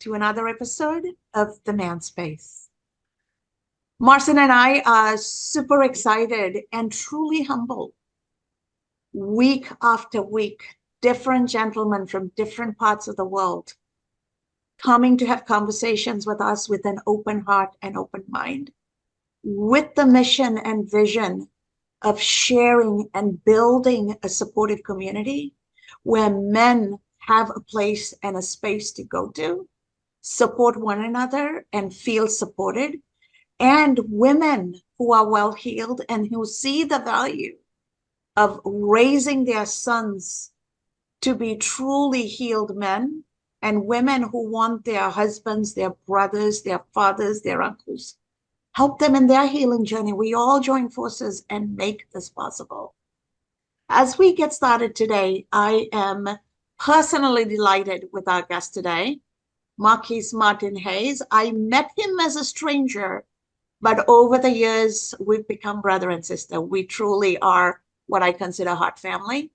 to another episode of The Man Space. Marcin and I are super excited and truly humble. Week after week, different gentlemen from different parts of the world coming to have conversations with us with an open heart and open mind, with the mission and vision of sharing and building a supportive community where men have a place and a space to go to, support one another and feel supported, and women who are well-heeled and who see the value of raising their sons to be truly healed men, and women who want their husbands, their brothers, their fathers, their uncles, help them in their healing journey. We all join forces and make this possible. As we get started today, I am personally delighted with our guest today, Marquese Martin-Hayes. I met him as a stranger, but over the years, we've become brother and sister. We truly are what I consider heart family.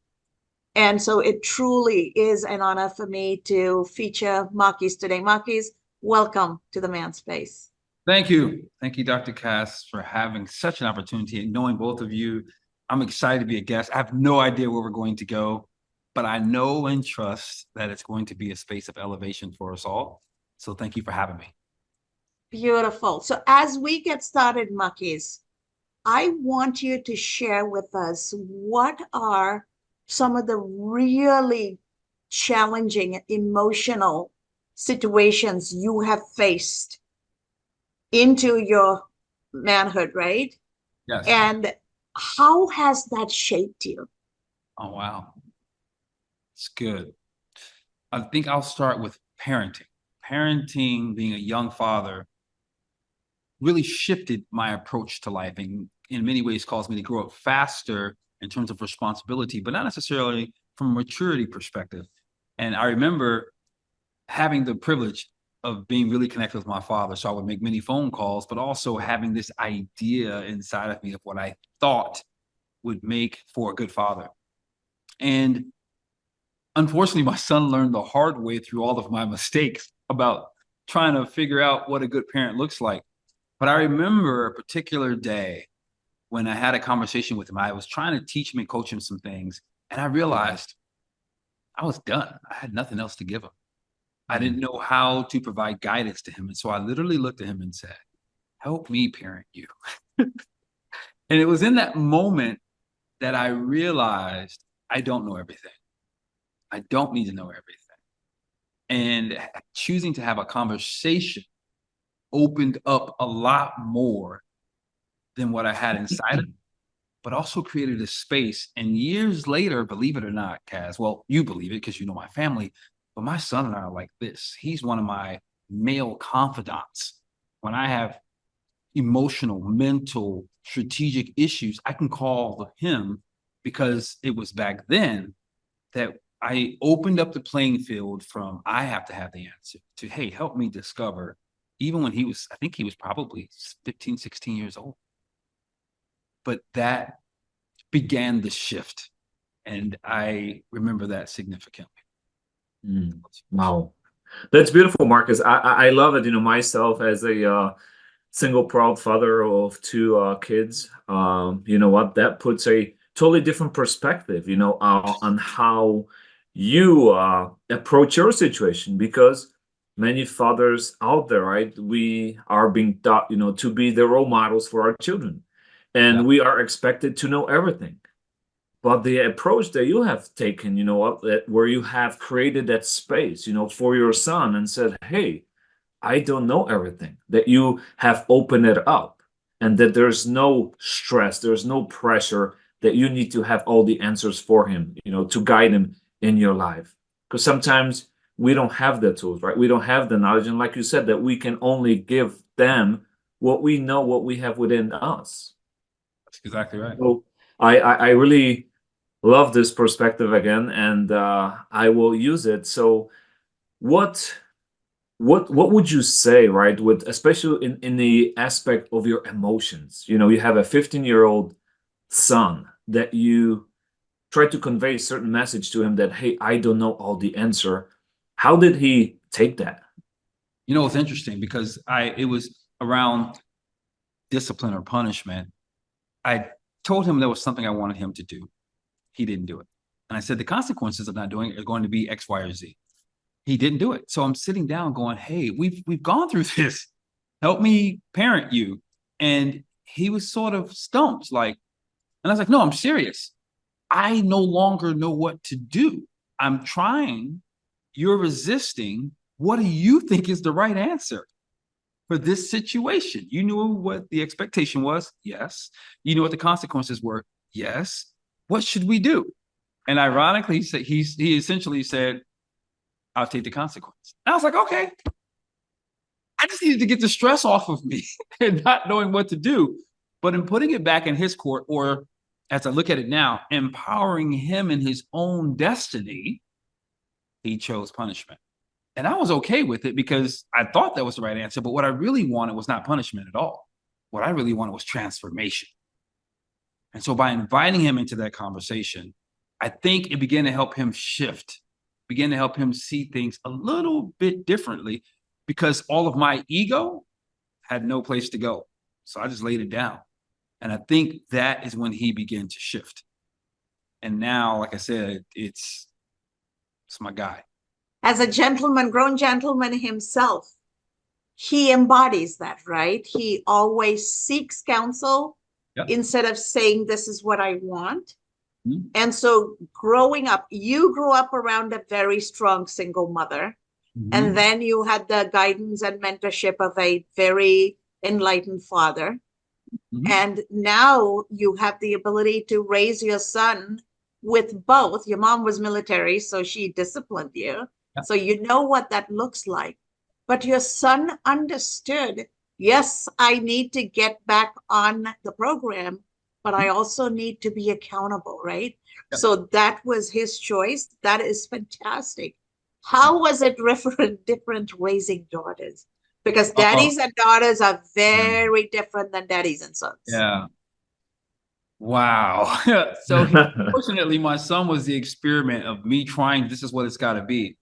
And so it truly is an honor for me to feature Marquese today. Marquese, welcome to the Man Space. Thank you. Thank you, Dr. Cass, for having such an opportunity and knowing both of you. I'm excited to be a guest. I have no idea where we're going to go, but I know and trust that it's going to be a space of elevation for us all. So thank you for having me. Beautiful. So as we get started, Marquese, I want you to share with us what are some of the really challenging emotional situations you have faced into your manhood, right? Yes. And how has that shaped you? Oh, wow. It's good. I think I'll start with parenting. Parenting, being a young father, really shifted my approach to life and in many ways caused me to grow up faster in terms of responsibility, but not necessarily from a maturity perspective. And I remember having the privilege of being really connected with my father. So I would make many phone calls, but also having this idea inside of me of what I thought would make for a good father. And unfortunately, my son learned the hard way through all of my mistakes about trying to figure out what a good parent looks like. But I remember a particular day when I had a conversation with him. I was trying to teach him and coach him some things, and I realized I was done. I had nothing else to give him. I didn't know how to provide guidance to him. And so I literally looked at him and said, help me parent you. And it was in that moment that I realized I don't know everything. I don't need to know everything. And choosing to have a conversation opened up a lot more than what I had inside of me, but also created a space. And years later, believe it or not, Kaz, well, you believe it because you know my family, but my son and I are like this. He's one of my male confidants. When I have emotional, mental, strategic issues, I can call him because it was back then that I opened up the playing field from I have to have the answer to, hey, help me discover, even when he was, I think he was probably 15, 16 years old. But that began the shift. And I remember that significantly. Wow. That's beautiful, Marcus. I love it. You know, myself as a single proud father of two kids, you know what, that puts a totally different perspective, you know, on how you approach your situation, because many fathers out there, right, we are being taught, you know, to be the role models for our children, and we are expected to know everything. But the approach that you have taken, you know what, where you have created that space, you know, for your son and said, hey, I don't know everything, that you have opened it up, and that there's no stress, there's no pressure that you need to have all the answers for him, you know, to guide him in your life. Because sometimes we don't have the tools, right? We don't have the knowledge. And like you said, that we can only give them what we know, what we have within us. That's exactly right. So I really love this perspective again, and I will use it. So what would you say, right, with especially in the aspect of your emotions? You know, you have a 15-year-old son that you try to convey a certain message to him that, hey, I don't know all the answer. How did he take that? You know, it's interesting because it was around discipline or punishment. I told him there was something I wanted him to do. He didn't do it. And I said, the consequences of not doing it are going to be X, Y, or Z. He didn't do it. So I'm sitting down going, hey, we've gone through this. Help me parent you. And he was sort of stumped, like, and I was like, no, I'm serious. I no longer know what to do. I'm trying. You're resisting. What do you think is the right answer for this situation? You knew what the expectation was. Yes. You knew what the consequences were. Yes. What should we do? And ironically, he essentially said, I'll take the consequence. And I was like, okay. I just needed to get the stress off of me and not knowing what to do. But in putting it back in his court, or as I look at it now, empowering him in his own destiny, he chose punishment. And I was okay with it because I thought that was the right answer. But what I really wanted was not punishment at all. What I really wanted was transformation. And so by inviting him into that conversation, I think it began to help him shift, began to help him see things a little bit differently, because all of my ego had no place to go. So I just laid it down. And I think that is when he began to shift. And now, like I said, it's my guy. As a gentleman, grown gentleman himself, he embodies that, right? He always seeks counsel. Yep. Instead of saying, this is what I want. Mm-hmm. And so growing up, you grew up around a very strong single mother. Mm-hmm. And then you had the guidance and mentorship of a very enlightened father. Mm-hmm. And now you have the ability to raise your son with both. Your mom was military, so she disciplined you. Yep. So you know what that looks like. But your son understood, yes, I need to get back on the program, but I also need to be accountable, right? Yep. So that was his choice. That is fantastic. How was it different raising daughters? Because daddies and daughters are very different than daddies and sons. Yeah. Wow. So fortunately, my son was the experiment of me trying, this is what it's got to be.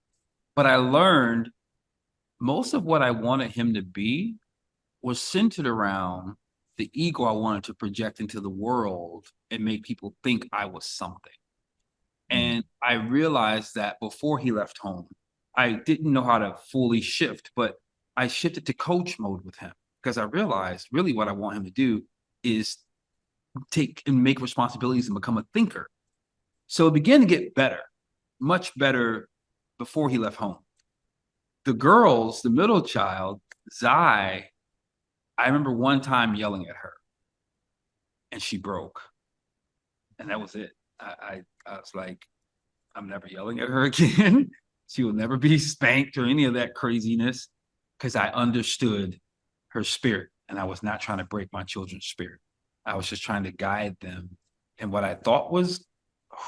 But I learned most of what I wanted him to be was centered around the ego I wanted to project into the world and make people think I was something. And I realized that before he left home, I didn't know how to fully shift, but I shifted to coach mode with him because I realized really what I want him to do is take and make responsibilities and become a thinker. So it began to get better, much better before he left home. The girls, the middle child, Zai, I remember one time yelling at her and she broke. And that was it. I was like, I'm never yelling at her again. She will never be spanked or any of that craziness, because I understood her spirit and I was not trying to break my children's spirit. I was just trying to guide them in what I thought was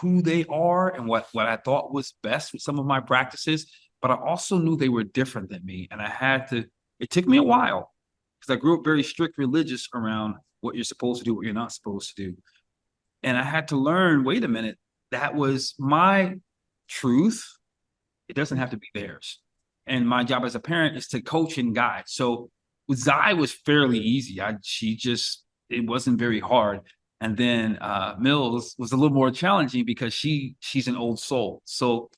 who they are and what I thought was best with some of my practices. But I also knew they were different than me. And it took me a while because I grew up very strict religious around what you're supposed to do, what you're not supposed to do. And I had to learn, wait a minute, that was my truth. It doesn't have to be theirs. And my job as a parent is to coach and guide. So with Zai was fairly easy. It wasn't very hard. And then Mills was a little more challenging because she's an old soul. So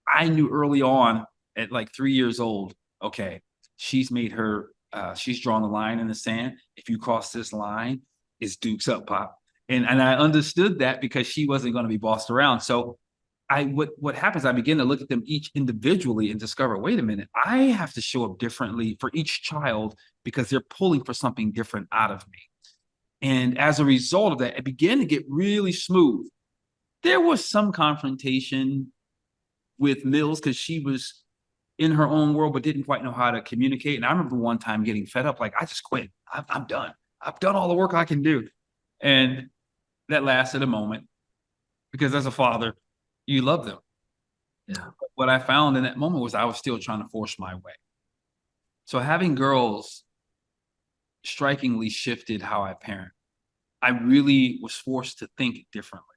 I knew early on at like 3 years old, okay, she's drawn a line in the sand. If you cross this line, it's dukes up, Pop. And I understood that because she wasn't going to be bossed around. So what happens, I begin to look at them each individually and discover, wait a minute, I have to show up differently for each child because they're pulling for something different out of me. And as a result of that, it began to get really smooth. There was some confrontation with Mills because she was in her own world, but didn't quite know how to communicate. And I remember one time getting fed up, like, I just quit. I'm done. I've done all the work I can do. And that lasted a moment because as a father, you love them. Yeah. But what I found in that moment was I was still trying to force my way. So having girls strikingly shifted how I parent. I really was forced to think differently.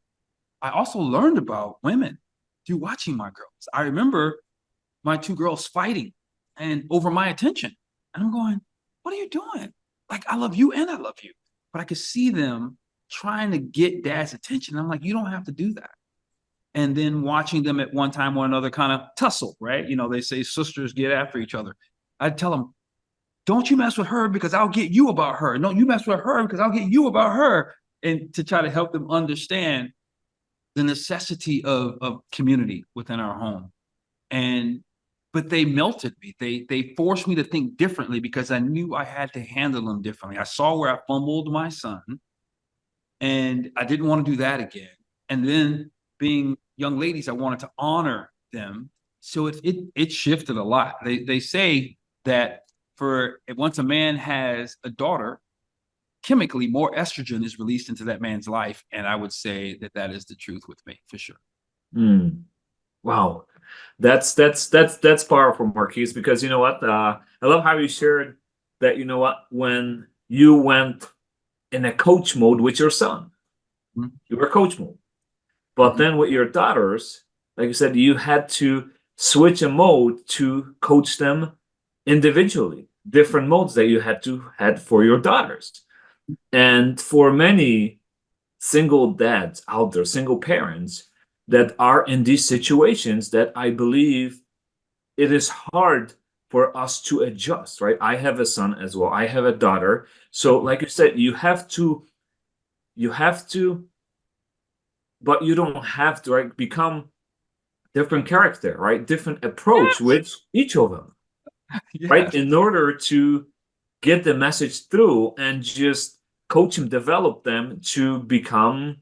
I also learned about women through watching my girls. I remember my two girls fighting and over my attention. And I'm going, what are you doing? Like, I love you and I love you. But I could see them trying to get dad's attention. I'm like, you don't have to do that. And then watching them at one time or another kind of tussle, right? You know, they say sisters get after each other. I'd tell them, don't you mess with her because I'll get you about her. No, you mess with her because I'll get you about her. And to try to help them understand the necessity of community within our home. But they melted me. They forced me to think differently because I knew I had to handle them differently. I saw where I fumbled my son, and I didn't want to do that again. And then being young ladies, I wanted to honor them. So it shifted a lot. They say that once a man has a daughter, chemically more estrogen is released into that man's life, and I would say that is the truth with me for sure. Wow, that's powerful, Marquise. Because you know what, I love how you shared that. You know what, when you went in a coach mode with your son, you were coach mode, but then with your daughters, like you said, you had to switch a mode to coach them individually, different modes that you had for your daughters. And for many single dads out there, single parents that are in these situations, that I believe it is hard for us to adjust, right? I have a son as well. I have a daughter. So like you said, you have to, but you don't have to, right? Become different character, right? Different approach with each of them, right? Yes. In order to get the message through and just coach them, develop them to become,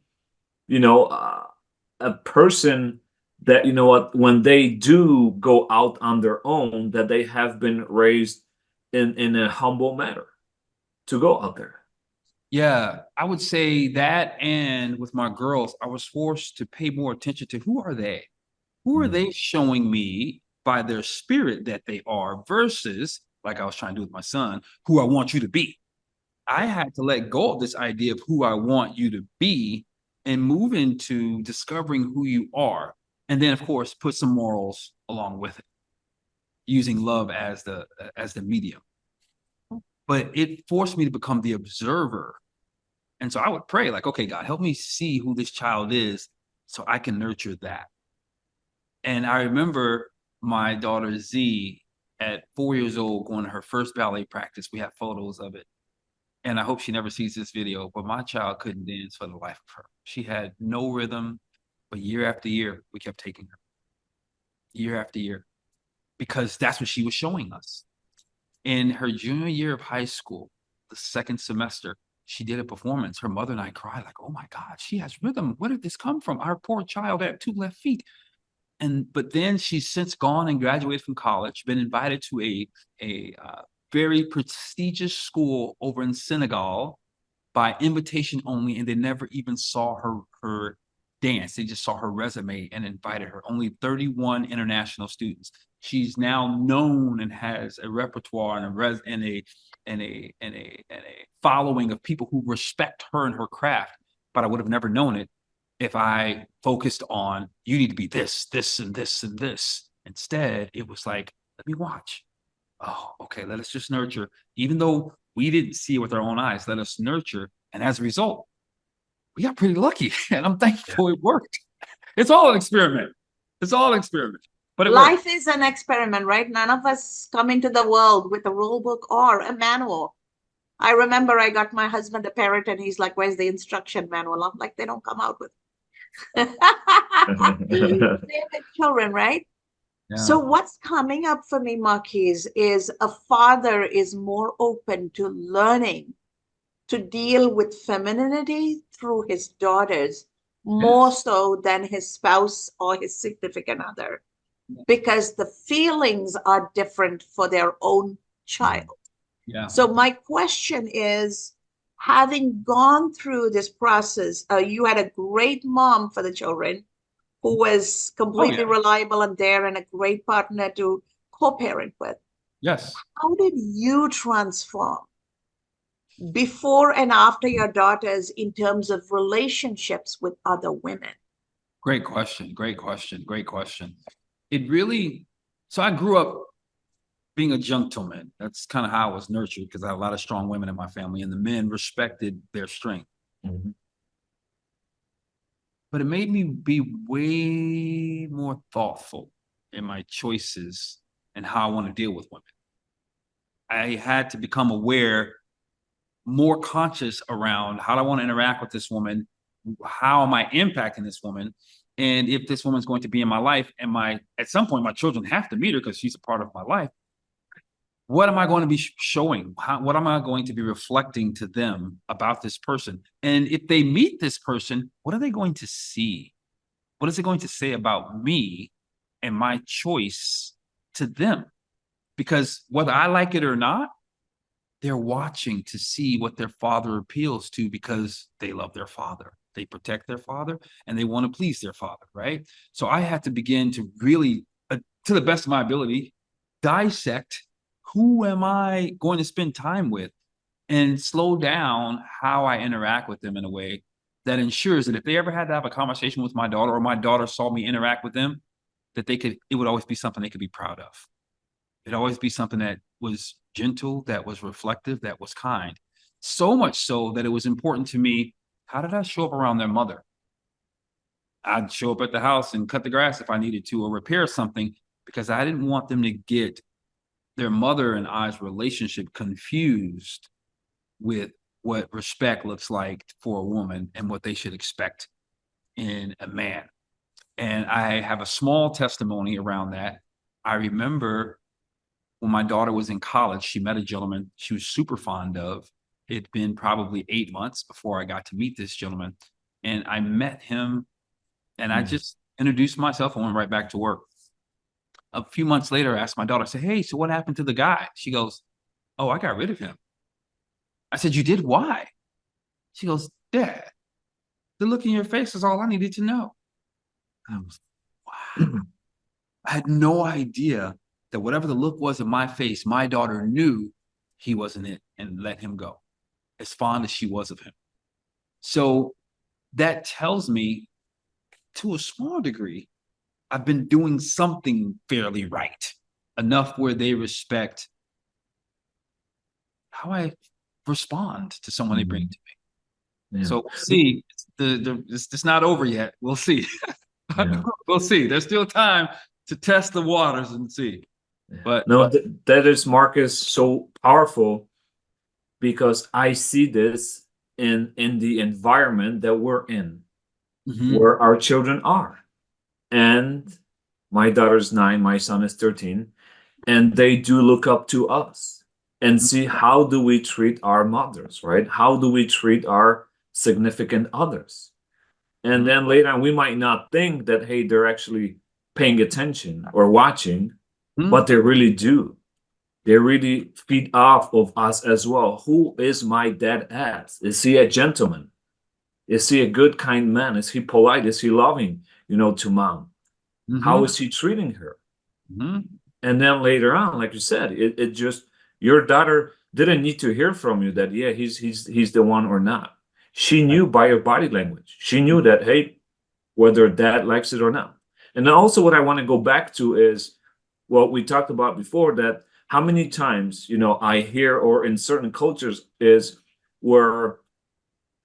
a person that, you know what, when they do go out on their own, that they have been raised in a humble manner to go out there. Yeah, I would say that. And with my girls, I was forced to pay more attention to who are they? Who are they showing me by their spirit that they are versus, like I was trying to do with my son, who I want you to be. I had to let go of this idea of who I want you to be and move into discovering who you are. And then, of course, put some morals along with it, using love as the medium. But it forced me to become the observer. And so I would pray, like, okay, God, help me see who this child is so I can nurture that. And I remember my daughter Z at 4 years old going to her first ballet practice. We have photos of it. And I hope she never sees this video, but my child couldn't dance for the life of her. She had no rhythm, but year after year, we kept taking her. Year after year, because that's what she was showing us. In her junior year of high school, the second semester, she did a performance. Her mother and I cried like, oh my God, she has rhythm. Where did this come from? Our poor child had 2 left feet. But then she's since gone and graduated from college, been invited to a very prestigious school over in Senegal by invitation only, and they never even saw her dance. They just saw her resume and invited her. Only 31 international students. She's now known and has a repertoire and a following of people who respect her and her craft. But I would have never known it if I focused on, you need to be this, this, and this, and this. Instead, it was like, let me watch. Oh, okay, let us just nurture. Even though we didn't see it with our own eyes, let us nurture. And as a result, we got pretty lucky. And I'm thankful it worked. It's all an experiment. It's all an experiment. But life is an experiment, right? None of us come into the world with a rule book or a manual. I remember I got my husband a parrot and he's like, where's the instruction manual? I'm like, they don't come out with children, right? Yeah. So what's coming up for me, Marquise, is a father is more open to learning to deal with femininity through his daughters, more so than his spouse or his significant other, because the feelings are different for their own child. Yeah. So my question is, having gone through this process, you had a great mom for the children who was completely reliable and there and a great partner to co-parent with. Yes. How did you transform before and after your daughters in terms of relationships with other women? Great question. Great question. Great question. It really, so I grew up being a gentleman. That's kind of how I was nurtured, because I had a lot of strong women in my family, and the men respected their strength. Mhm. But it made me be way more thoughtful in my choices and how I want to deal with women. I had to become aware, more conscious around how do I want to interact with this woman? How am I impacting this woman? And if this woman's going to be in my life, and at some point, my children have to meet her because she's a part of my life. What am I going to be showing? What am I going to be reflecting to them about this person? And if they meet this person, what are they going to see? What is it going to say about me and my choice to them? Because whether I like it or not, they're watching to see what their father appeals to, because they love their father. They protect their father and they want to please their father, right? So I had to begin to really, to the best of my ability, dissect who am I going to spend time with, and slow down how I interact with them in a way that ensures that if they ever had to have a conversation with my daughter, or my daughter saw me interact with them, that it would always be something they could be proud of. It'd always be something that was gentle, that was reflective, that was kind. So much so that it was important to me, how did I show up around their mother? I'd show up at the house and cut the grass if I needed to, or repair something, because I didn't want them to get their mother and I's relationship confused with what respect looks like for a woman and what they should expect in a man. And I have a small testimony around that. I remember when my daughter was in college, she met a gentleman she was super fond of. It'd been probably 8 months before I got to meet this gentleman. And I met him, and I just introduced myself and went right back to work. A few months later, I asked my daughter, I said, "Hey, so what happened to the guy?" She goes, "Oh, I got rid of him." I said, "You did? Why?" She goes, "Dad, the look in your face is all I needed to know." I was, wow. I had no idea that whatever the look was in my face, my daughter knew he wasn't it and let him go, as fond as she was of him. So that tells me, to a small degree, I've been doing something fairly right, enough where they respect how I respond to someone they bring to me. Yeah. So we'll see. It's not over yet. We'll see. Yeah. We'll see. There's still time to test the waters and see. But No, that is, Marcus, so powerful, because I see this in the environment that we're in, where our children are. And my daughter's 9, my son is 13, and they do look up to us and see how do we treat our mothers, right? How do we treat our significant others? And then later on, we might not think that, hey, they're actually paying attention or watching, but they really do. They really feed off of us as well. Who is my dad as? Is he a gentleman? Is he a good, kind man? Is he polite? Is he loving, to mom? How is he treating her? And then later on, like you said, it just, your daughter didn't need to hear from you that, yeah, he's the one or not. She knew by your body language. She knew that, hey, whether dad likes it or not. And then also what I want to go back to is what we talked about before, that how many times, I hear, or in certain cultures, is where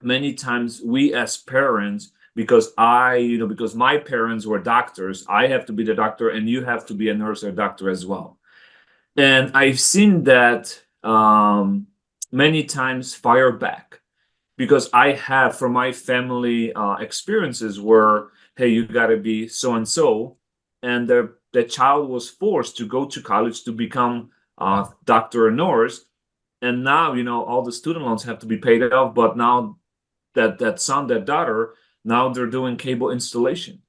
many times we as parents, because because my parents were doctors, I have to be the doctor and you have to be a nurse or doctor as well. And I've seen that many times fire back, because I have from my family experiences where, hey, you got to be so and so, and the child was forced to go to college to become a doctor or nurse, and now all the student loans have to be paid off. But now that son, that daughter, now they're doing cable installation.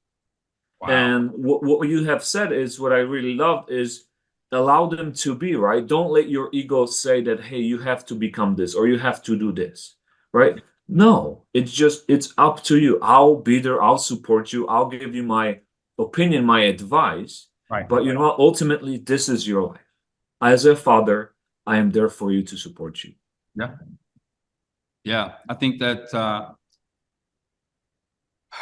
wow. And what you have said is what I really love is allow them to be, right? Don't let your ego say that, hey, you have to become this or you have to do this, right? No, it's up to you. I'll be there. I'll support you. I'll give you my opinion, my advice. Right. But you know what? Ultimately, this is your life. As a father, I am there for you to support you. Yeah. Yeah. I think that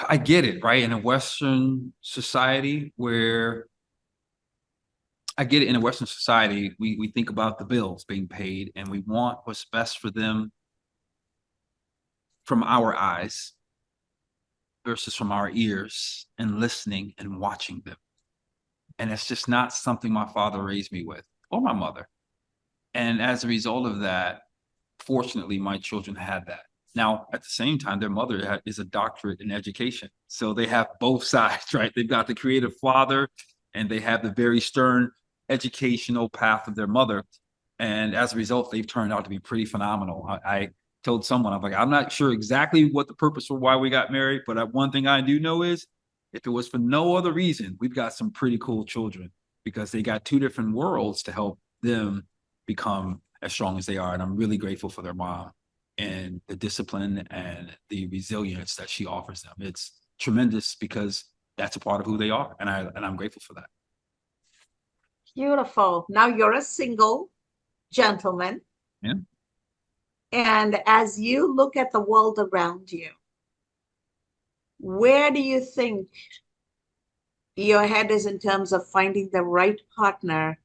I get it, right? In a Western society where I get it. In a Western society, we think about the bills being paid, and we want what's best for them from our eyes versus from our ears, and listening and watching them. And it's just not something my father raised me with, or my mother. And as a result of that, fortunately, my children had that. Now, at the same time, their mother is a doctorate in education. So they have both sides, right? They've got the creative father, and they have the very stern educational path of their mother. And as a result, they've turned out to be pretty phenomenal. I told someone, I'm like, I'm not sure exactly what the purpose for why we got married, but one thing I do know is if it was for no other reason, we've got some pretty cool children, because they got two different worlds to help them become as strong as they are. And I'm really grateful for their mom and the discipline and the resilience that she offers them. It's tremendous, because that's a part of who they are. And I'm grateful for that. Beautiful. Now you're a single gentleman. Yeah. And as you look at the world around you, where do you think your head is in terms of finding the right partner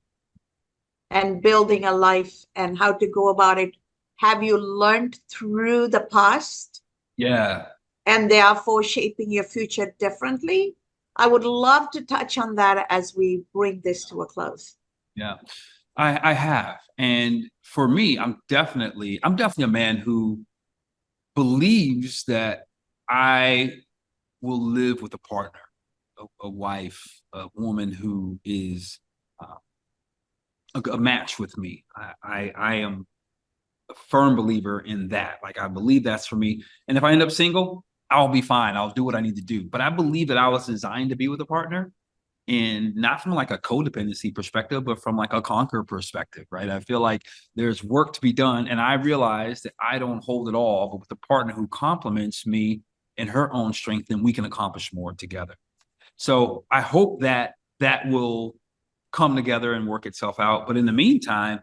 and building a life, and how to go about it? Have you learned through the past? Yeah. And therefore shaping your future differently? I would love to touch on that as we bring this to a close. Yeah, I have. And for me, I'm definitely a man who believes that I will live with a partner, a wife, a woman who is a match with me. I am a firm believer in that. Like, I believe that's for me. And if I end up single, I'll be fine. I'll do what I need to do. But I believe that I was designed to be with a partner, and not from like a codependency perspective, but from like a conquer perspective, right? I feel like there's work to be done, and I realize that I don't hold it all, but with a partner who complements me in her own strength, then we can accomplish more together. So I hope that that will come together and work itself out. But in the meantime,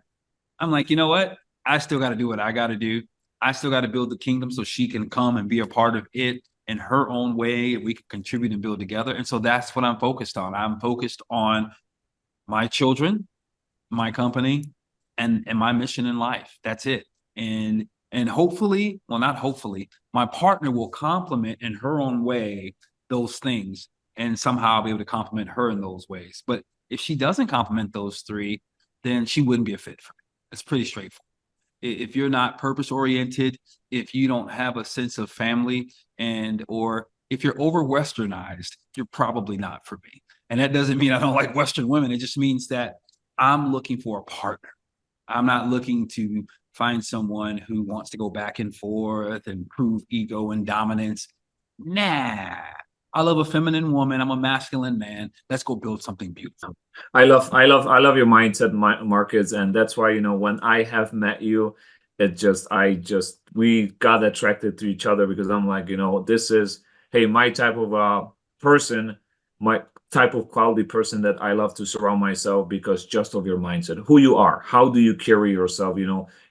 I'm like, you know what? I still got to do what I got to do. I still got to build the kingdom so she can come and be a part of it in her own way. We can contribute and build together. And so that's what I'm focused on. I'm focused on my children, my company, and my mission in life. That's it. And hopefully, well, not hopefully, my partner will complement in her own way those things, and somehow I'll be able to complement her in those ways. But if she doesn't complement those three, then she wouldn't be a fit for me. It's pretty straightforward. If you're not purpose oriented, if you don't have a sense of family, or if you're over westernized, you're probably not for me. And that doesn't mean I don't like Western women. It just means that I'm looking for a partner. I'm not looking to find someone who wants to go back and forth and prove ego and dominance. Nah, I love a feminine woman. I'm a masculine man. Let's go build something beautiful. I love your mindset, Marcus, and that's why, when I have met you, we got attracted to each other, because I'm like, this is, hey, my type of person, my type of quality person that I love to surround myself, because just of your mindset, who you are, how do you carry yourself?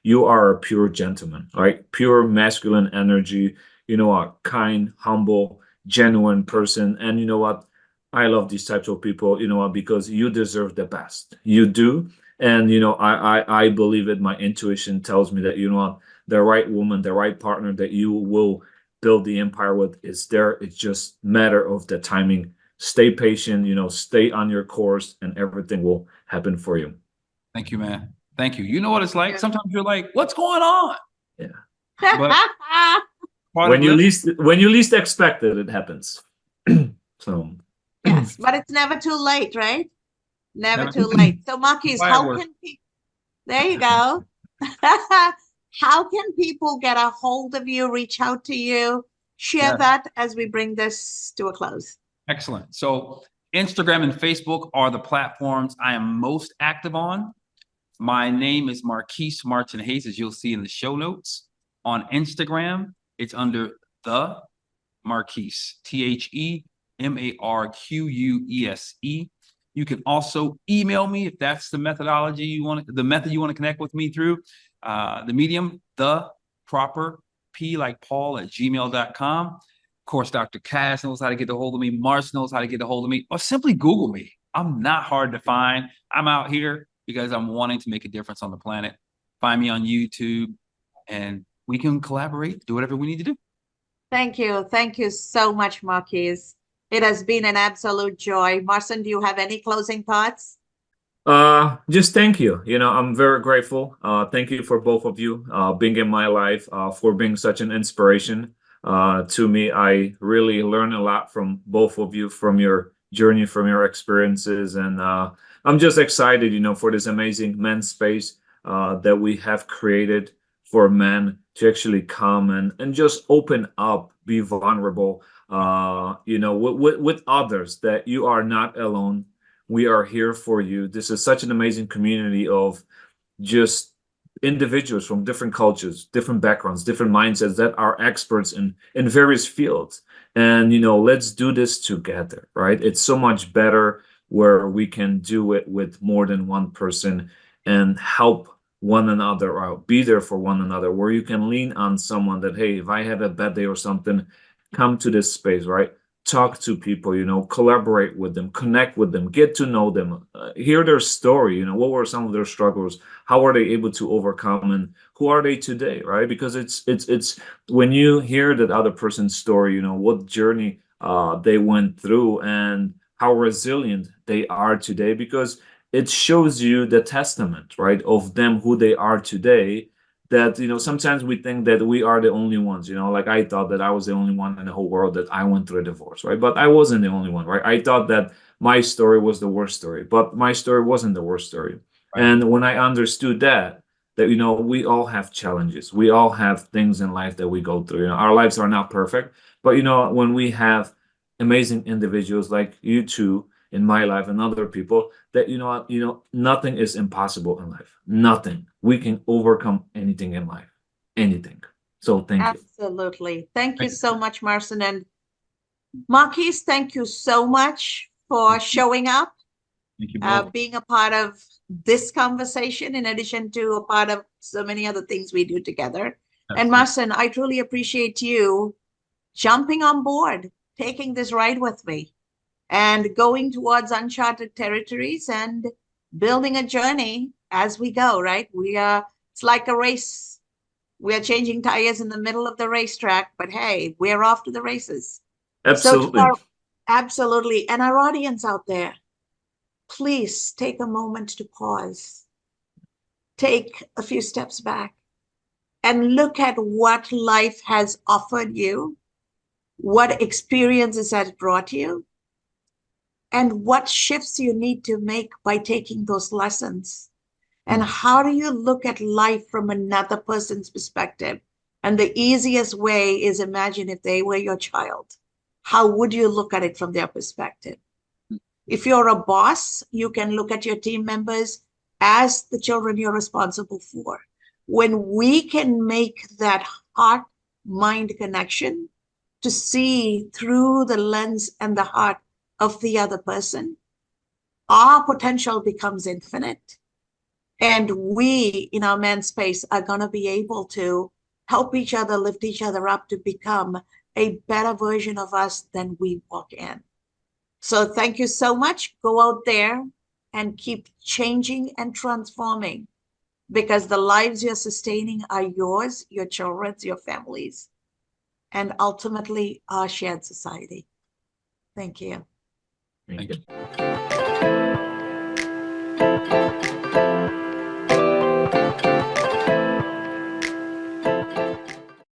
You are a pure gentleman, right? Pure masculine energy, a kind, humble, genuine person. And you know what? I love these types of people, because you deserve the best. You do. And, I believe it. My intuition tells me that, the right woman, the right partner that you will build the empire with is there. It's just a matter of the timing. Stay patient, stay on your course, and everything will happen for you. Thank you, man. Thank you. You know what it's like? Sometimes you're like, what's going on? Yeah. But when you least expect it, it happens. So yes, but it's never too late, right? Never too late. So Marquese, how can people, there you go. How can people get a hold of you, reach out to you, share that as we bring this to a close? Excellent. So Instagram and Facebook are the platforms I am most active on. My name is Marquese Martin-Hayes, as you'll see in the show notes. On Instagram, it's under The Marquese, TheMarquese. You can also email me if that's the method you want to connect with me through. The medium, the proper P like Paul at gmail.com. Of course, Dr. Cass knows how to get a hold of me. Mars knows how to get a hold of me, or simply Google me. I'm not hard to find. I'm out here because I'm wanting to make a difference on the planet. Find me on YouTube and we can collaborate, do whatever we need to do. Thank you. Thank you so much, Marquise. It has been an absolute joy. Marcin, do you have any closing thoughts? Just thank you. I'm very grateful. Thank you for both of you being in my life, for being such an inspiration to me. I really learn a lot from both of you, from your journey, from your experiences, and I'm just excited, for this amazing men's space that we have created for men to actually come and just open up, be vulnerable, with others, that you are not alone. We are here for you. This is such an amazing community of just individuals from different cultures, different backgrounds, different mindsets that are experts in various fields. And, let's do this together, right? It's so much better where we can do it with more than one person and help one another out, be there for one another, where you can lean on someone that, hey, if I have a bad day or something, come to this space, right? Talk to people, collaborate with them, connect with them, get to know them, hear their story, what were some of their struggles, how are they able to overcome, and who are they today, right? Because it's when you hear that other person's story, what journey they went through and how resilient they are today, because it shows you the testament, right, of them, who they are today. That sometimes we think that we are the only ones, like I thought that I was the only one in the whole world that I went through a divorce, right? But I wasn't the only one, right? I thought that my story was the worst story, but my story wasn't the worst story. Right. And when I understood that we all have challenges, we all have things in life that we go through. Our lives are not perfect, but when we have amazing individuals like you two in my life and other people, that nothing is impossible in life. Nothing. We can overcome anything in life. Anything. So thank you. Absolutely. Thank you so much, Marcin. And Marquise, thank you so much for showing up, Thank you, being a part of this conversation, in addition to a part of so many other things we do together. Absolutely. And Marcin, I truly appreciate you jumping on board, taking this ride with me, and going towards uncharted territories and building a journey as we go, right? It's like a race. We are changing tires in the middle of the racetrack, but hey, we're off to the races. Absolutely. Absolutely. And our audience out there, please take a moment to pause. Take a few steps back and look at what life has offered you, what experiences has brought you, and what shifts you need to make by taking those lessons. And how do you look at life from another person's perspective? And the easiest way is, imagine if they were your child. How would you look at it from their perspective? If you're a boss, you can look at your team members as the children you're responsible for. When we can make that heart-mind connection to see through the lens and the heart of the other person, our potential becomes infinite. And we, in our men's space, are going to be able to help each other, lift each other up to become a better version of us than we walk in. So thank you so much. Go out there and keep changing and transforming, because the lives you're sustaining are yours, your children's, your families, and ultimately our shared society. Thank you. Thank you.